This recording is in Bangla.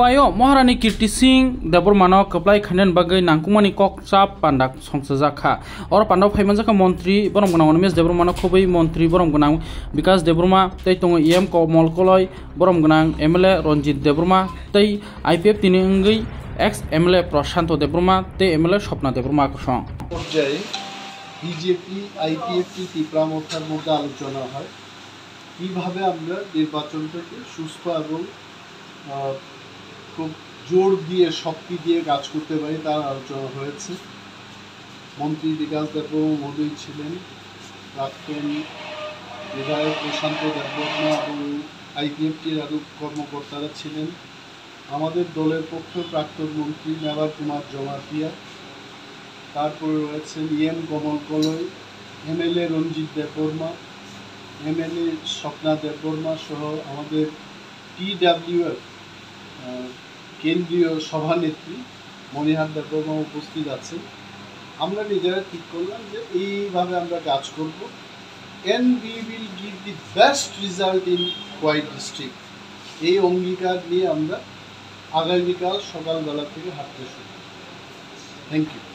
Wayo Maharani Kirti Singh Debormano Kaplai Khanen Bagai Nangkumani Kok Chap Pandak Songsajaka or Pandau Paimanjaka Montri Boromgana Mes Debormano Kobai Montri Boromganang because Deborma Taitung EM Ko Molkoloi Boromganang MLA Ronjit Deborma Tei IPF Tiningi ex MLA Prashanto Deborma Te MLA Shopna Deborma Kosong পর্যায়ে বিজেপি আইপিএফটি তীব্রামথার মধ্যে আলোচনা হয় কিভাবে আমরা নির্বাচনটাকে সুস্থ এবং খুব জোর দিয়ে শক্তি দিয়ে কাজ করতে পারি তার আলোচনা হয়েছে। মন্ত্রী বিকাশ দেববর্মা মহোদয় ছিলেন, প্রাক্তন বিধায়ক প্রশান্ত দেববর্মা এবং আইপিএফটির আরও কর্মকর্তারা ছিলেন। আমাদের দলের পক্ষে প্রাক্তন মন্ত্রী মেবার কুমার জমাতিয়া, তারপরে রয়েছেন EM কমল কলই, MLA রঞ্জিত দেববর্মা, MLA স্বপ্না দেববর্মা সহ আমাদের TWF কেন্দ্রীয় সভানেত্রী মনিহার দেববর্মা উপস্থিত আছেন। আমরা নিজেরা ঠিক করলাম যে এইভাবে আমরা কাজ করব and we will give the best result in Khwaই ডিস্ট্রিক্ট। এই অঙ্গীকার নিয়ে আমরা আগামীকাল সকালবেলা থেকে হাঁটতে শুরু। Thank you.